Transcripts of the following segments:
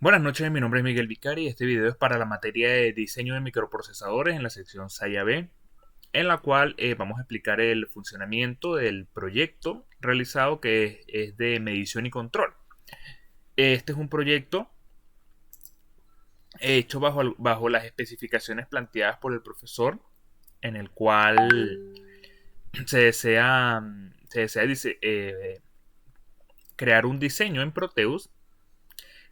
Buenas noches, mi nombre es Miguel Vicari y este video es para la materia de diseño de microprocesadores en la sección SAIA B, en la cual vamos a explicar el funcionamiento del proyecto realizado que es de medición y control. Este es un proyecto hecho bajo las especificaciones planteadas por el profesor, en el cual se desea crear un diseño en Proteus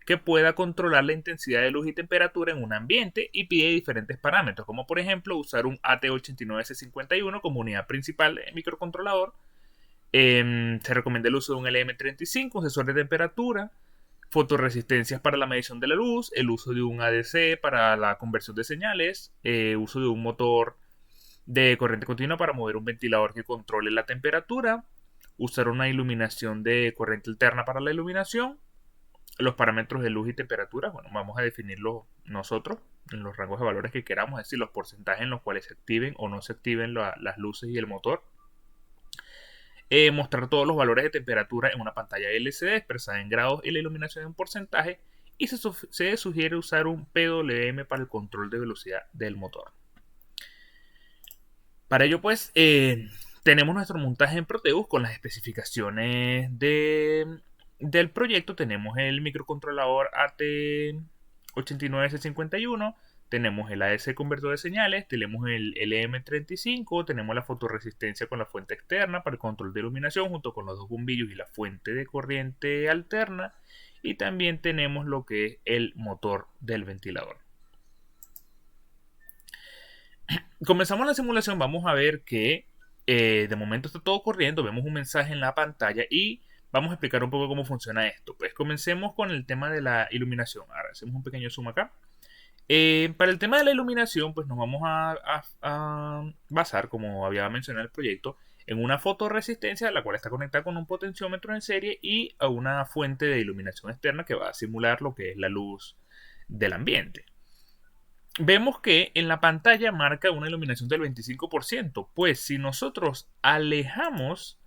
que pueda controlar la intensidad de luz y temperatura en un ambiente y pide diferentes parámetros, como por ejemplo usar un AT89C51 como unidad principal de microcontrolador. Se recomienda el uso de un LM35, sensor de temperatura, fotoresistencias para la medición de la luz, el uso de un ADC para la conversión de señales, uso de un motor de corriente continua para mover un ventilador que controle la temperatura, usar una iluminación de corriente alterna para la iluminación, los parámetros de luz y temperatura. Bueno, vamos a definirlos nosotros en los rangos de valores que queramos, es decir, los porcentajes en los cuales se activen o no se activen las luces y el motor. Mostrar todos los valores de temperatura en una pantalla LCD expresada en grados y la iluminación en porcentaje. Y se sugiere usar un PWM para el control de velocidad del motor. Para ello, pues, tenemos nuestro montaje en Proteus con las especificaciones del proyecto. Tenemos el microcontrolador AT89C51, tenemos el ADC convertor de señales, tenemos el LM35, tenemos la fotoresistencia con la fuente externa para el control de iluminación junto con los dos bombillos y la fuente de corriente alterna, y también tenemos lo que es el motor del ventilador. Comenzamos la simulación, vamos a ver que de momento está todo corriendo, vemos un mensaje en la pantalla y vamos a explicar un poco cómo funciona esto. Pues comencemos con el tema de la iluminación. Ahora hacemos un pequeño zoom acá. Para el tema de la iluminación, pues nos vamos a basar, como había mencionado el proyecto, en una fotoresistencia, la cual está conectada con un potenciómetro en serie y a una fuente de iluminación externa que va a simular lo que es la luz del ambiente. Vemos que en la pantalla marca una iluminación del 25%, pues si nosotros alejamos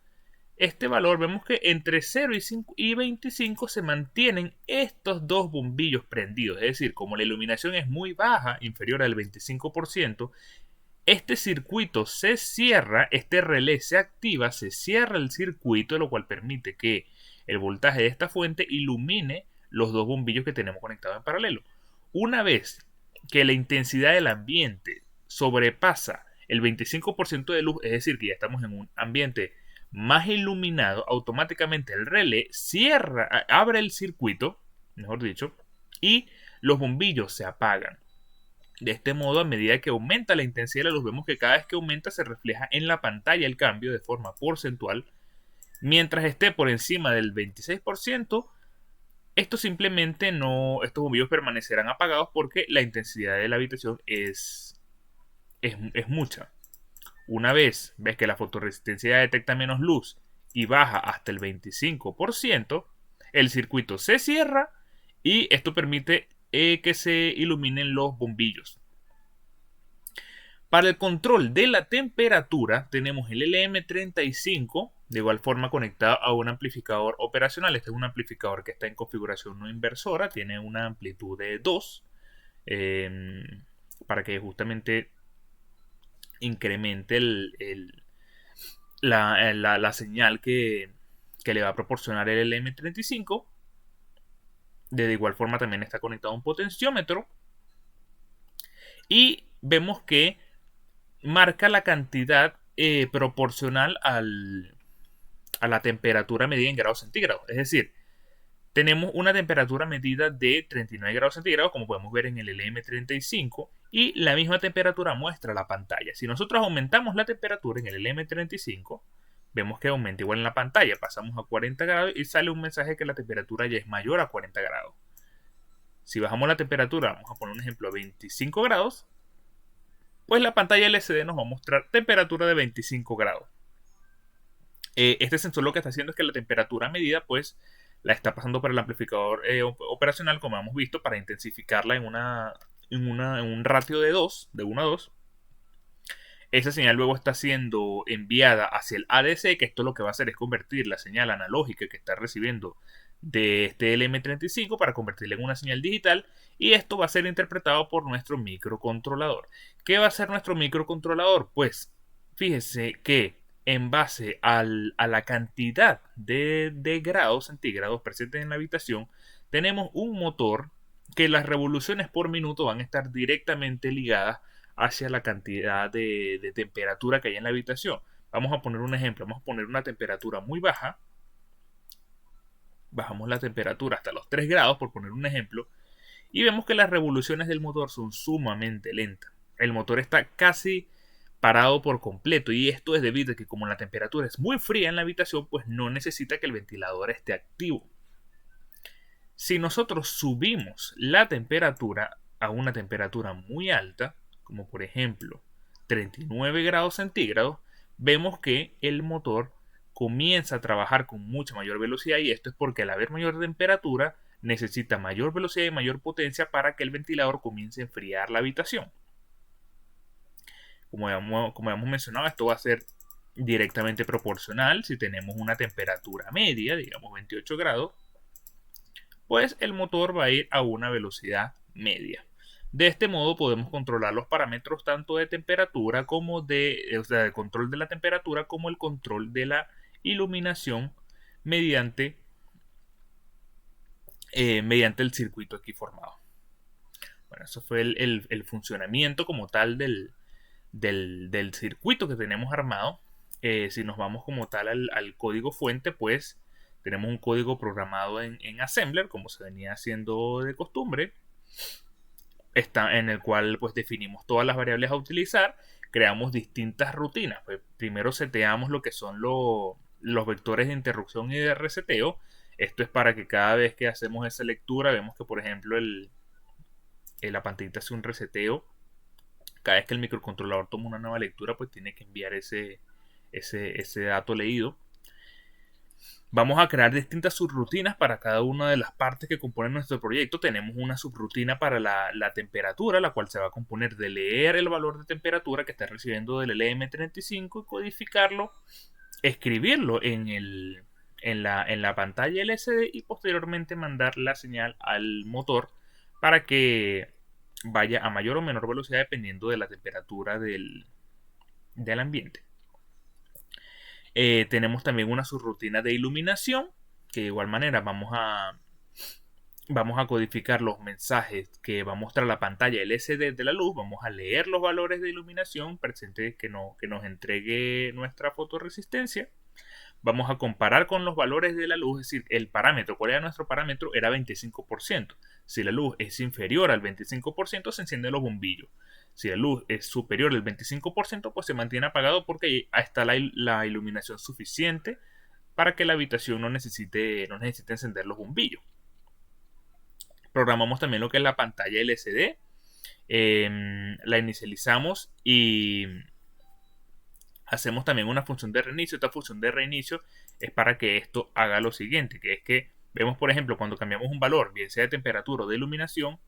este valor, vemos que entre 0 y 25 se mantienen estos dos bombillos prendidos. Es decir, como la iluminación es muy baja, inferior al 25%, este circuito se cierra, este relé se activa, se cierra el circuito, lo cual permite que el voltaje de esta fuente ilumine los dos bombillos que tenemos conectados en paralelo. Una vez que la intensidad del ambiente sobrepasa el 25% de luz, es decir, que ya estamos en un ambiente más iluminado, automáticamente el relé abre el circuito, mejor dicho, y los bombillos se apagan. De este modo, a medida que aumenta la intensidad de la luz, vemos que cada vez que aumenta se refleja en la pantalla el cambio de forma porcentual. Mientras esté por encima del 26%, estos bombillos permanecerán apagados porque la intensidad de la habitación es mucha. Una vez ves que la fotoresistencia detecta menos luz y baja hasta el 25%, el circuito se cierra y esto permite que se iluminen los bombillos. Para el control de la temperatura tenemos el LM35, de igual forma conectado a un amplificador operacional. Este es un amplificador que está en configuración no inversora, tiene una amplitud de 2, para que justamente incremente la señal que le va a proporcionar el LM35. De igual forma también está conectado a un potenciómetro y vemos que marca la cantidad proporcional a la temperatura medida en grados centígrados. Es decir, tenemos una temperatura medida de 39 grados centígrados, como podemos ver en el LM35, y la misma temperatura muestra la pantalla. Si nosotros aumentamos la temperatura en el LM35, vemos que aumenta igual en la pantalla. Pasamos a 40 grados y sale un mensaje que la temperatura ya es mayor a 40 grados. Si bajamos la temperatura, vamos a poner un ejemplo a 25 grados, pues la pantalla LCD nos va a mostrar temperatura de 25 grados. Este sensor lo que está haciendo es que la temperatura medida, pues, la está pasando por el amplificador operacional, como hemos visto, para intensificarla en un ratio de 2, de 1 a 2. Esa señal luego está siendo enviada hacia el ADC, que esto lo que va a hacer es convertir la señal analógica que está recibiendo de este LM35 para convertirla en una señal digital, y esto va a ser interpretado por nuestro microcontrolador. ¿Qué va a hacer nuestro microcontrolador? Pues fíjese que en base a la cantidad de grados centígrados presentes en la habitación, tenemos un motor que las revoluciones por minuto van a estar directamente ligadas hacia la cantidad de temperatura que hay en la habitación. Vamos a poner un ejemplo, vamos a poner una temperatura muy baja, bajamos la temperatura hasta los 3 grados, por poner un ejemplo, y vemos que las revoluciones del motor son sumamente lentas. El motor está casi parado por completo, y esto es debido a que como la temperatura es muy fría en la habitación, pues no necesita que el ventilador esté activo. Si nosotros subimos la temperatura a una temperatura muy alta, como por ejemplo 39 grados centígrados, vemos que el motor comienza a trabajar con mucha mayor velocidad, y esto es porque al haber mayor temperatura necesita mayor velocidad y mayor potencia para que el ventilador comience a enfriar la habitación. Como hemos mencionado, esto va a ser directamente proporcional. Si tenemos una temperatura media, digamos 28 grados, pues el motor va a ir a una velocidad media. De este modo podemos controlar los parámetros tanto de temperatura como el control de la temperatura como el control de la iluminación mediante el circuito aquí formado. Bueno, eso fue el funcionamiento como tal del circuito que tenemos armado. Si nos vamos como tal al código fuente, pues tenemos un código programado en Assembler, como se venía haciendo de costumbre, en el cual pues definimos todas las variables a utilizar, creamos distintas rutinas. Pues primero seteamos lo que son los vectores de interrupción y de reseteo. Esto es para que cada vez que hacemos esa lectura, vemos que por ejemplo la pantallita hace un reseteo. Cada vez que el microcontrolador toma una nueva lectura, pues tiene que enviar ese dato leído. Vamos a crear distintas subrutinas para cada una de las partes que componen nuestro proyecto. Tenemos una subrutina para la temperatura, la cual se va a componer de leer el valor de temperatura que está recibiendo del LM35 y codificarlo, escribirlo en la pantalla LCD y posteriormente mandar la señal al motor para que vaya a mayor o menor velocidad dependiendo de la temperatura del ambiente. Tenemos también una subrutina de iluminación, que de igual manera vamos a codificar los mensajes que va a mostrar la pantalla LCD de la luz. Vamos a leer los valores de iluminación presentes que nos entregue nuestra fotoresistencia. Vamos a comparar con los valores de la luz, es decir, el parámetro. ¿Cuál era nuestro parámetro? Era 25%. Si la luz es inferior al 25%, se encienden los bombillos. Si la luz es superior al 25%, pues se mantiene apagado porque ahí está la iluminación suficiente para que la habitación no necesite encender los bombillos. Programamos también lo que es la pantalla LCD. La inicializamos y hacemos también una función de reinicio. Esta función de reinicio es para que esto haga lo siguiente, que es que vemos, por ejemplo, cuando cambiamos un valor, bien sea de temperatura o de iluminación,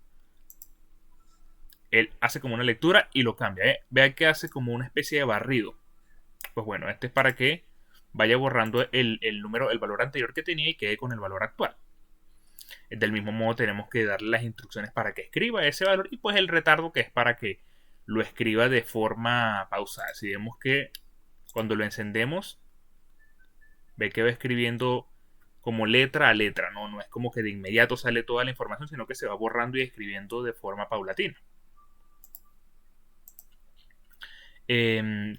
él hace como una lectura y lo cambia. Vea que hace como una especie de barrido. Pues bueno, este es para que vaya borrando el valor anterior que tenía y quede con el valor actual. Del mismo modo tenemos que darle las instrucciones para que escriba ese valor, y pues el retardo, que es para que lo escriba de forma pausada. Si vemos que cuando lo encendemos, ve que va escribiendo como letra a letra, no es como que de inmediato sale toda la información, sino que se va borrando y escribiendo de forma paulatina.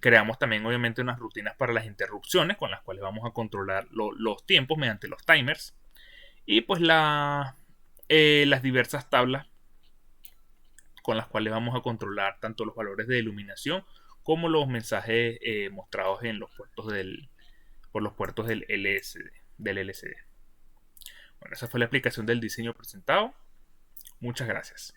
Creamos también obviamente unas rutinas para las interrupciones, con las cuales vamos a controlar los tiempos mediante los timers, y pues las diversas tablas con las cuales vamos a controlar tanto los valores de iluminación como los mensajes mostrados en los puertos por los puertos del LCD. Bueno, esa fue la explicación del diseño presentado. Muchas gracias.